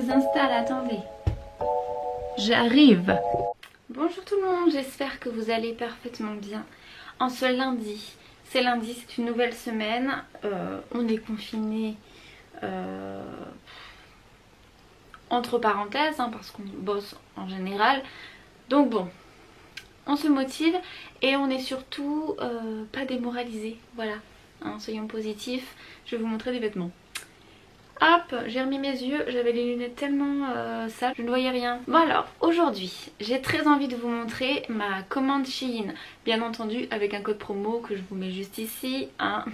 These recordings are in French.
vous installe, attendez. J'arrive. Bonjour tout le monde, j'espère que vous allez parfaitement bien. En ce lundi, c'est lundi, c'est une nouvelle semaine. On est confiné entre parenthèses, hein, parce qu'on bosse en général. Donc bon, on se motive et on est surtout pas démoralisé. Voilà, hein, soyons positifs. Je vais vous montrer des vêtements. Hop, j'ai remis mes yeux, j'avais les lunettes tellement sales, je ne voyais rien. Bon alors, aujourd'hui, j'ai très envie de vous montrer ma commande Shein. Bien entendu, avec un code promo que je vous mets juste ici, hein.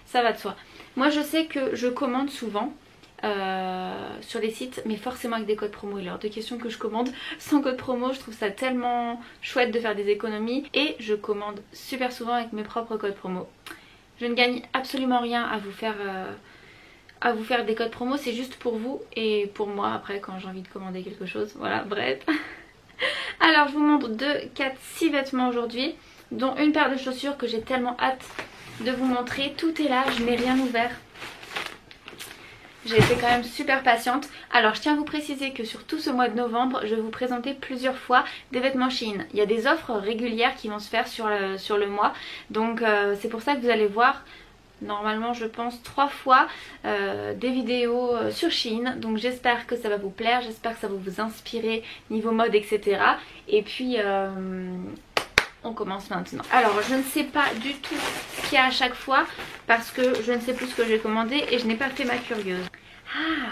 Ça va de soi. Moi je sais que je commande souvent sur les sites, mais forcément avec des codes promo. Il est hors de question que je commande sans code promo, je trouve ça tellement chouette de faire des économies. Et je commande super souvent avec mes propres codes promo. Je ne gagne absolument rien à vous faire des codes promo, c'est juste pour vous et pour moi après quand j'ai envie de commander quelque chose. Voilà, bref. Alors je vous montre 2, 4, 6 vêtements aujourd'hui, dont une paire de chaussures que j'ai tellement hâte de vous montrer. Tout est là, je n'ai rien ouvert. J'ai été quand même super patiente. Alors je tiens à vous préciser que sur tout ce mois de novembre, je vais vous présenter plusieurs fois des vêtements Shein. Il y a des offres régulières qui vont se faire sur le mois. Donc c'est pour ça que vous allez voir normalement je pense 3 fois des vidéos sur Shein. Donc j'espère que ça va vous plaire, j'espère que ça va vous inspirer niveau mode etc. Et puis on commence maintenant. Alors je ne sais pas du tout ce qu'il y a à chaque fois parce que je ne sais plus ce que j'ai commandé et je n'ai pas fait ma curieuse. Ah,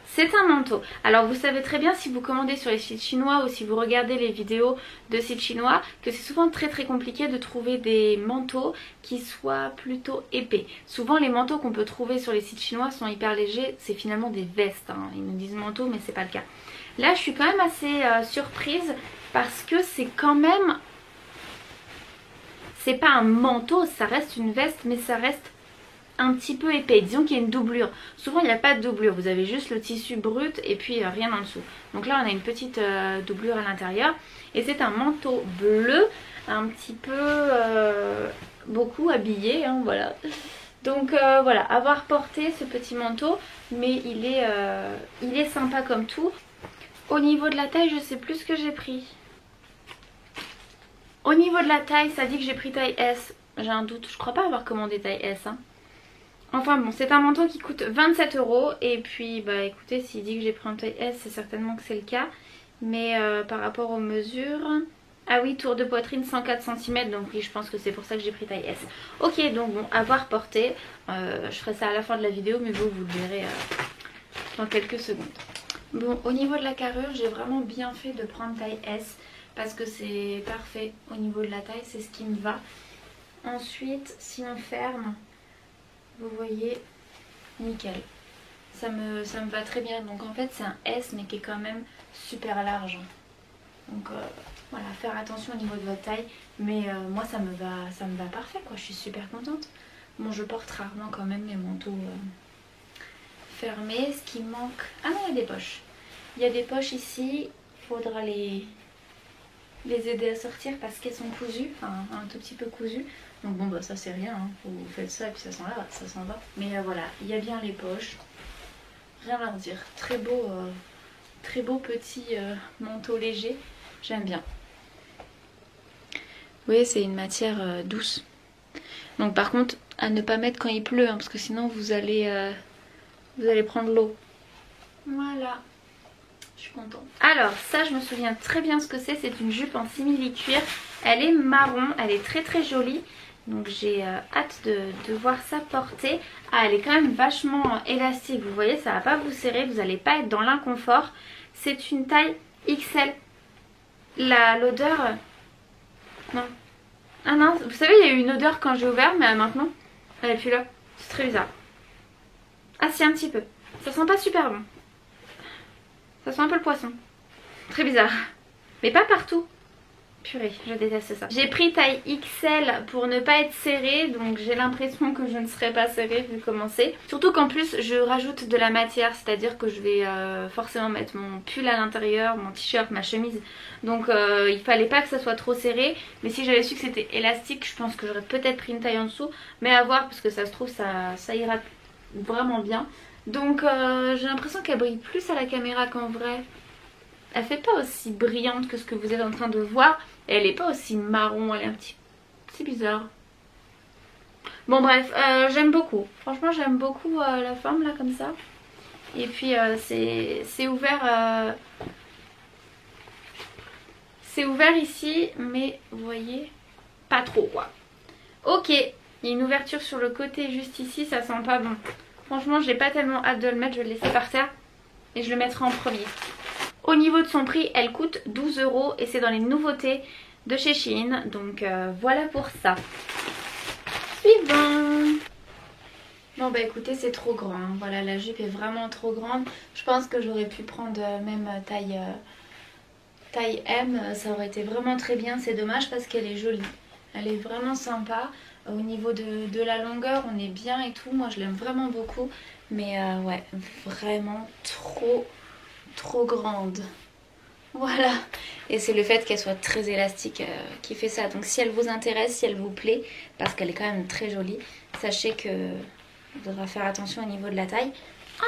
c'est un manteau. Alors vous savez très bien si vous commandez sur les sites chinois ou si vous regardez les vidéos de sites chinois que c'est souvent très compliqué de trouver des manteaux qui soient plutôt épais. Souvent les manteaux qu'on peut trouver sur les sites chinois sont hyper légers, c'est finalement des vestes, hein. Ils nous disent manteau mais c'est pas le cas. Là je suis quand même assez surprise parce que c'est quand même... C'est pas un manteau, ça reste une veste mais ça reste un petit peu épais. Disons qu'il y a une doublure. Souvent il n'y a pas de doublure, vous avez juste le tissu brut et puis rien en dessous. Donc là on a une petite doublure à l'intérieur. Et c'est un manteau bleu, un petit peu beaucoup habillé, hein, voilà. Donc voilà, avoir porté ce petit manteau, mais il est sympa comme tout. Au niveau de la taille, je sais plus ce que j'ai pris. Au niveau de la taille, ça dit que j'ai pris taille S. J'ai un doute, je crois pas avoir commandé taille S, hein. Enfin bon, c'est un manteau qui coûte 27 € et puis bah écoutez, s'il dit que j'ai pris en taille S, c'est certainement que c'est le cas. Mais par rapport aux mesures... Ah oui, tour de poitrine 104 cm, donc oui, je pense que c'est pour ça que j'ai pris taille S. Ok, donc bon, à voir porter. Je ferai ça à la fin de la vidéo, mais vous le verrez dans quelques secondes. Bon, au niveau de la carrure, j'ai vraiment bien fait de prendre taille S parce que c'est parfait au niveau de la taille, c'est ce qui me va. Ensuite, si on ferme... Vous voyez, nickel. Ça me va très bien. Donc en fait c'est un S mais qui est quand même super large. Donc voilà, faire attention au niveau de votre taille. Mais moi ça me va parfait quoi. Je suis super contente. Bon, je porte rarement quand même mes manteaux fermés. Ce qui manque... Ah non, il y a des poches. Il y a des poches ici. Il faudra les aider à sortir parce qu'elles sont cousues. Enfin un tout petit peu cousues. Donc bon bah ça c'est rien, hein. Vous faites ça et puis ça s'en va. Mais voilà, il y a bien les poches. Rien à redire. Très beau petit manteau léger. J'aime bien. Vous voyez, c'est une matière douce. Donc par contre, à ne pas mettre quand il pleut, hein, parce que sinon vous allez prendre l'eau. Voilà. Je suis contente. Alors ça je me souviens très bien ce que c'est. C'est une jupe en simili-cuir. Elle est marron, elle est très jolie. Donc j'ai hâte de voir ça porter. Ah, elle est quand même vachement élastique. Vous voyez, ça va pas vous serrer. Vous n'allez pas être dans l'inconfort. C'est une taille XL. L'odeur... Non. Ah non, vous savez, il y a eu une odeur quand j'ai ouvert, mais maintenant, elle est plus là. C'est très bizarre. Ah si, un petit peu. Ça sent pas super bon. Ça sent un peu le poisson. Très bizarre. Mais pas partout. Purée, je déteste ça. J'ai pris taille XL pour ne pas être serrée, donc j'ai l'impression que je ne serai pas serrée vu comment c'est. Surtout qu'en plus je rajoute de la matière, c'est-à-dire que je vais forcément mettre mon pull à l'intérieur, mon t-shirt, ma chemise. Donc il fallait pas que ça soit trop serré, mais si j'avais su que c'était élastique, je pense que j'aurais peut-être pris une taille en dessous. Mais à voir, parce que ça se trouve ça ira vraiment bien. Donc j'ai l'impression qu'elle brille plus à la caméra qu'en vrai. Elle fait pas aussi brillante que ce que vous êtes en train de voir. Et elle est pas aussi marron, elle est un petit... C'est bizarre. Bon bref, j'aime beaucoup. Franchement j'aime beaucoup la forme là comme ça. Et puis c'est ouvert... c'est ouvert ici, mais vous voyez, pas trop quoi. Ok, il y a une ouverture sur le côté juste ici, ça sent pas bon. Franchement j'ai pas tellement hâte de le mettre, je vais le laisser par terre. Et je le mettrai en premier. Au niveau de son prix, elle coûte 12 € et c'est dans les nouveautés de chez Shein. Donc voilà pour ça. Suivant. Bon bah écoutez, c'est trop grand, hein. Voilà, la jupe est vraiment trop grande. Je pense que j'aurais pu prendre même taille M, ça aurait été vraiment très bien. C'est dommage parce qu'elle est jolie. Elle est vraiment sympa. Au niveau de la longueur, on est bien et tout. Moi je l'aime vraiment beaucoup. Mais ouais, vraiment trop grande. Voilà. Et c'est le fait qu'elle soit très élastique qui fait ça. Donc si elle vous intéresse, si elle vous plaît, parce qu'elle est quand même très jolie, sachez que il faudra faire attention au niveau de la taille.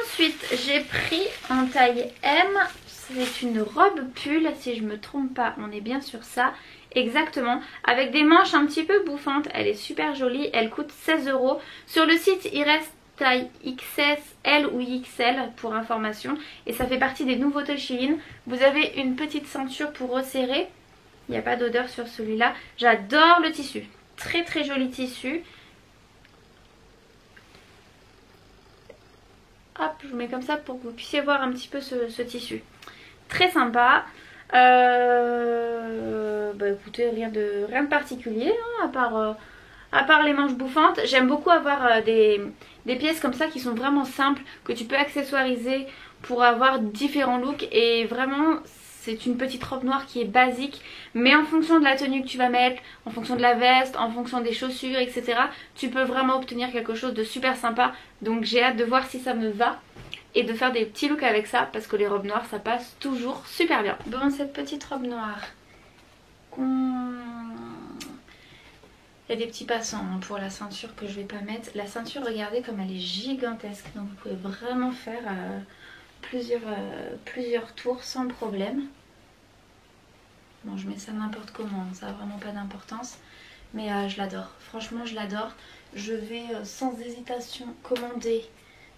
Ensuite, j'ai pris en taille M. C'est une robe pull, si je me trompe pas, on est bien sur ça. Exactement, avec des manches un petit peu bouffantes. Elle est super jolie, elle coûte 16 €. Sur le site, il reste taille XS, L ou XL pour information. Et ça fait partie des nouveautés Shein. Vous avez une petite ceinture pour resserrer. Il n'y a pas d'odeur sur celui-là. J'adore le tissu. Très joli tissu. Hop, je vous mets comme ça pour que vous puissiez voir un petit peu ce tissu. Très sympa. Bah écoutez, rien de particulier, hein, à part les manches bouffantes. J'aime beaucoup avoir des pièces comme ça qui sont vraiment simples, que tu peux accessoiriser pour avoir différents looks. Et vraiment, c'est une petite robe noire qui est basique, mais en fonction de la tenue que tu vas mettre, en fonction de la veste, en fonction des chaussures, etc., tu peux vraiment obtenir quelque chose de super sympa. Donc j'ai hâte de voir si ça me va et de faire des petits looks avec ça, parce que les robes noires ça passe toujours super bien. Bon, cette petite robe noire, il y a des petits passants hein, pour la ceinture que je vais pas mettre. La ceinture, regardez comme elle est gigantesque, donc vous pouvez vraiment faire plusieurs tours sans problème. Bon, je mets ça n'importe comment, ça n'a vraiment pas d'importance, mais je l'adore, franchement je l'adore. Je vais sans hésitation commander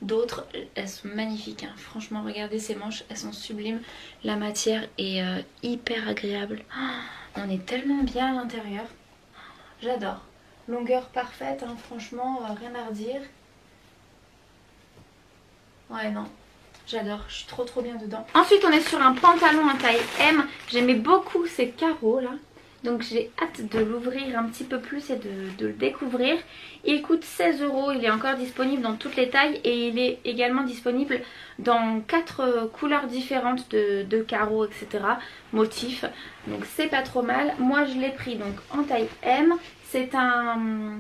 d'autres. Elles sont magnifiques hein. Franchement regardez ces manches, elles sont sublimes. La matière est hyper agréable. On est tellement bien à l'intérieur. J'adore. Longueur parfaite hein. Franchement rien à redire. Ouais non, j'adore, je suis trop bien dedans. Ensuite on est sur un pantalon en taille M. J'aimais beaucoup ces carreaux là. Donc j'ai hâte de l'ouvrir un petit peu plus et de le découvrir. Il coûte 16 €, il est encore disponible dans toutes les tailles et il est également disponible dans 4 couleurs différentes de carreaux, etc. Motifs. Donc c'est pas trop mal. Moi je l'ai pris donc en taille M. C'est un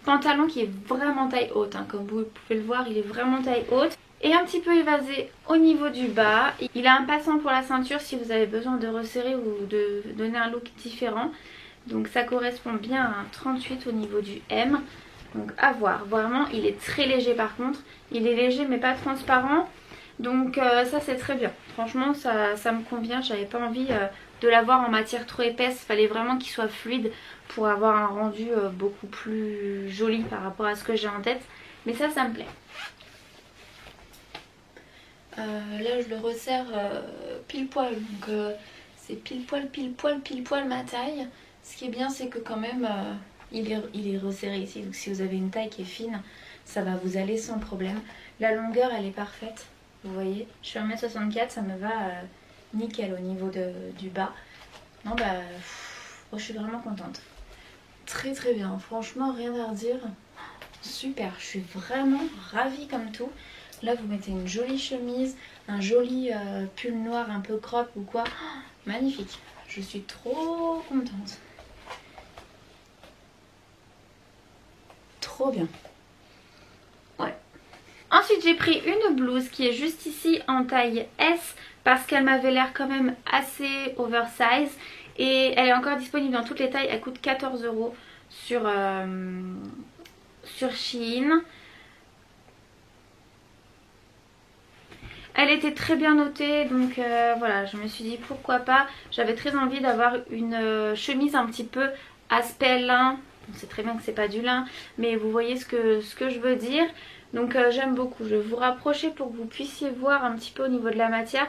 pantalon qui est vraiment taille haute. Hein. Comme vous pouvez le voir, il est vraiment taille haute. Et un petit peu évasé au niveau du bas. Il a un passant pour la ceinture si vous avez besoin de resserrer ou de donner un look différent. Donc ça correspond bien à un 38 au niveau du M. Donc à voir. Vraiment il est très léger par contre. Il est léger mais pas transparent. Donc ça c'est très bien. Franchement ça me convient. J'avais pas envie de l'avoir en matière trop épaisse. Il fallait vraiment qu'il soit fluide pour avoir un rendu beaucoup plus joli par rapport à ce que j'ai en tête. Mais ça me plaît. Là je le resserre pile poil, donc c'est pile poil ma taille. Ce qui est bien c'est que quand même il est resserré ici, donc si vous avez une taille qui est fine ça va vous aller sans problème. La longueur elle est parfaite, vous voyez, je suis 1m64, ça me va nickel au niveau du bas. Non bah je suis vraiment contente. Très bien, franchement rien à redire. Super, je suis vraiment ravie comme tout. Là vous mettez une jolie chemise, un joli pull noir un peu crop ou quoi. Oh, magnifique, je suis trop contente. Trop bien. Ouais. Ensuite j'ai pris une blouse qui est juste ici en taille S parce qu'elle m'avait l'air quand même assez oversize. Et elle est encore disponible dans toutes les tailles, elle coûte 14 € sur Shein. Elle était très bien notée, donc voilà, je me suis dit pourquoi pas. J'avais très envie d'avoir une chemise un petit peu aspect lin. On sait très bien que c'est pas du lin, mais vous voyez ce que je veux dire. Donc j'aime beaucoup. Je vais vous rapprocher pour que vous puissiez voir un petit peu au niveau de la matière.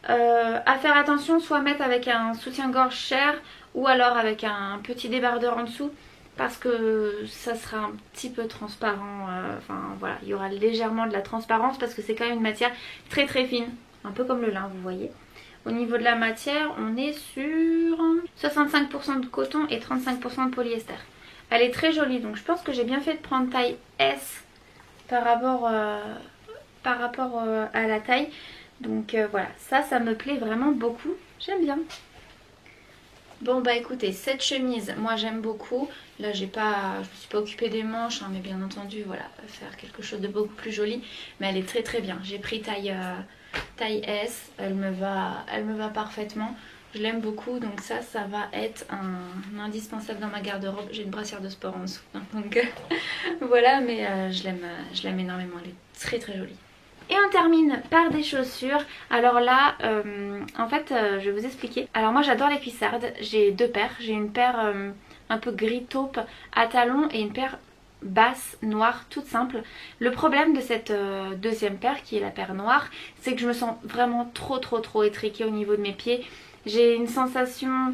À faire attention, soit mettre avec un soutien-gorge cher ou alors avec un petit débardeur en dessous, parce que ça sera un petit peu transparent. Enfin voilà, il y aura légèrement de la transparence parce que c'est quand même une matière très très fine, un peu comme le lin, vous voyez. Au niveau de la matière, on est sur 65% de coton et 35% de polyester. Elle est très jolie, donc je pense que j'ai bien fait de prendre taille S par rapport à la taille. Donc voilà, ça me plaît vraiment beaucoup, j'aime bien. Bon bah écoutez, cette chemise, moi j'aime beaucoup. Là je me suis pas occupée des manches, hein, mais bien entendu, voilà, faire quelque chose de beaucoup plus joli. Mais elle est très très bien. J'ai pris taille S, elle me va parfaitement. Je l'aime beaucoup, donc ça va être un indispensable dans ma garde-robe. J'ai une brassière de sport en dessous, hein, donc voilà, mais je l'aime énormément, elle est très très jolie. Et on termine par des chaussures. Alors là, en fait, je vais vous expliquer. Alors moi j'adore les cuissardes, j'ai deux paires. J'ai une paire un peu gris taupe à talons et une paire basse noire toute simple. Le problème de cette deuxième paire, qui est la paire noire, c'est que je me sens vraiment trop étriquée au niveau de mes pieds. J'ai une sensation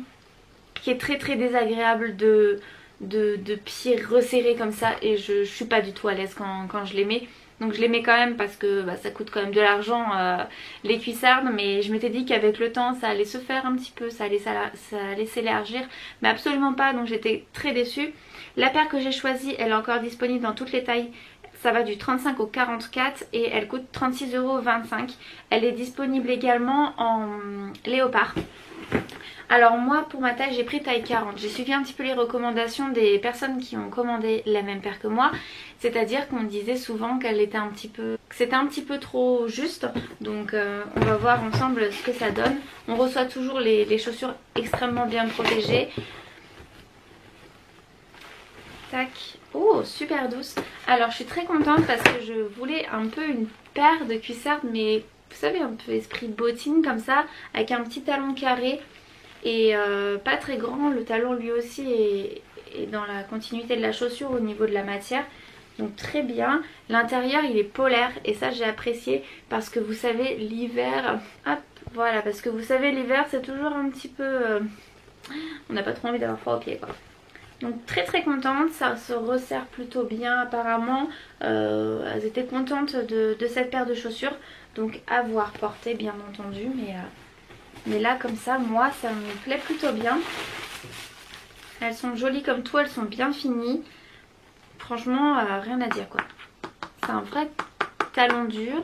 qui est très très désagréable de pieds resserrés comme ça, et je suis pas du tout à l'aise quand je les mets. Donc je les mets quand même parce que bah, ça coûte quand même de l'argent les cuissardes, mais je m'étais dit qu'avec le temps ça allait se faire un petit peu, ça allait s'élargir, mais absolument pas, donc j'étais très déçue. La paire que j'ai choisie, elle est encore disponible dans toutes les tailles. Ça va du 35 au 44 et elle coûte 36,25 €. Elle est disponible également en léopard. Alors moi pour ma taille j'ai pris taille 40. J'ai suivi un petit peu les recommandations des personnes qui ont commandé la même paire que moi. C'est-à-dire qu'on disait souvent qu'elle était que c'était un petit peu trop juste. Donc on va voir ensemble ce que ça donne. On reçoit toujours les chaussures extrêmement bien protégées. Tac. Oh, super douce. Alors je suis très contente parce que je voulais un peu une paire de cuissardes, mais vous savez, un peu esprit bottine comme ça, avec un petit talon carré et pas très grand. Le talon lui aussi est dans la continuité de la chaussure au niveau de la matière. Donc très bien. L'intérieur il est polaire et ça j'ai apprécié parce que vous savez l'hiver, hop, voilà, parce que vous savez l'hiver c'est toujours un petit peu... on n'a pas trop envie d'avoir froid aux pieds quoi. Donc très très contente, ça se resserre plutôt bien apparemment. Elles étaient contentes de cette paire de chaussures. Donc à voir porter bien entendu, mais là comme ça moi ça me plaît plutôt bien. Elles sont jolies comme tout, elles sont bien finies. Franchement rien à dire quoi. C'est un vrai talon dur.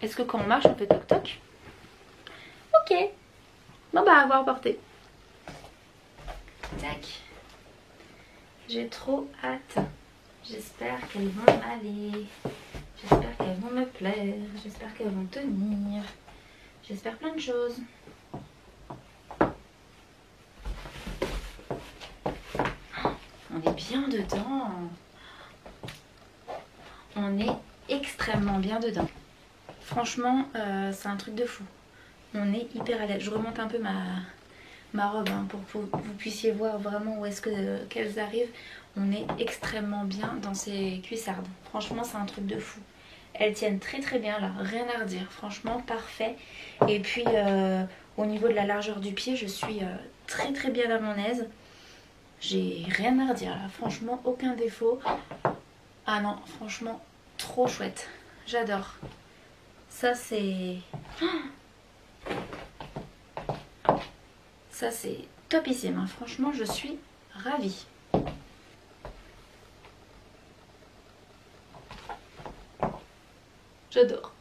Est-ce que quand on marche on fait toc toc? Ok. Bon bah à voir porter. Tac. J'ai trop hâte. J'espère qu'elles vont aller. J'espère qu'elles vont me plaire. J'espère qu'elles vont tenir. J'espère plein de choses. On est bien dedans. On est extrêmement bien dedans. Franchement, c'est un truc de fou. On est hyper à l'aise. Je remonte un peu ma robe hein, pour que vous puissiez voir vraiment où est-ce qu'elles arrivent. On est extrêmement bien dans ces cuissardes. Franchement c'est un truc de fou. Elles tiennent très très bien là, rien à redire. Franchement parfait. Et puis au niveau de la largeur du pied je suis très très bien à mon aise. J'ai rien à redire là, franchement aucun défaut. Ah non franchement trop chouette. J'adore. Ça c'est... Ça c'est topissime, hein. Franchement je suis ravie. J'adore.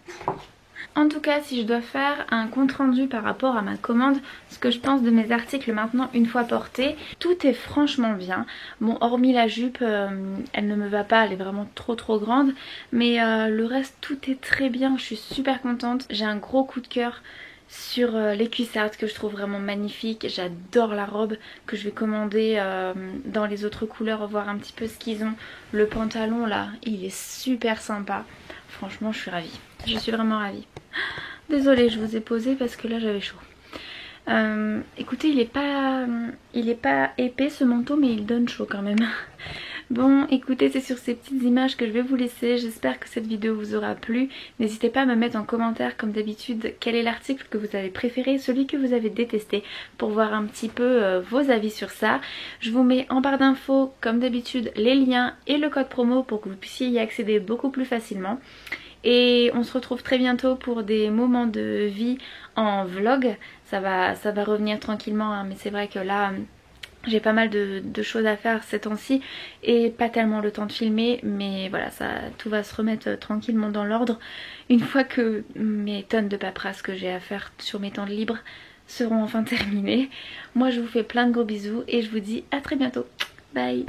En tout cas si je dois faire un compte rendu par rapport à ma commande, ce que je pense de mes articles maintenant une fois portés, tout est franchement bien. Bon hormis la jupe, elle ne me va pas, elle est vraiment trop grande. Mais le reste tout est très bien, je suis super contente. J'ai un gros coup de cœur. sur les cuissardes que je trouve vraiment magnifiques. J'adore la robe que je vais commander dans les autres couleurs, voir un petit peu ce qu'ils ont. Le pantalon là, il est super sympa. Franchement, je suis ravie. Je suis vraiment ravie. Désolée, je vous ai posé parce que là j'avais chaud. Écoutez, il est pas épais ce manteau, mais il donne chaud quand même. Bon, écoutez, c'est sur ces petites images que je vais vous laisser. J'espère que cette vidéo vous aura plu. N'hésitez pas à me mettre en commentaire, comme d'habitude, quel est l'article que vous avez préféré, celui que vous avez détesté, pour voir un petit peu vos avis sur ça. Je vous mets en barre d'infos, comme d'habitude, les liens et le code promo pour que vous puissiez y accéder beaucoup plus facilement. Et on se retrouve très bientôt pour des moments de vie en vlog. Ça va revenir tranquillement, hein, mais c'est vrai que là j'ai pas mal de choses à faire ces temps-ci et pas tellement le temps de filmer, mais voilà, tout va se remettre tranquillement dans l'ordre une fois que mes tonnes de paperasse que j'ai à faire sur mes temps de libre seront enfin terminées. Moi je vous fais plein de gros bisous et je vous dis à très bientôt. Bye.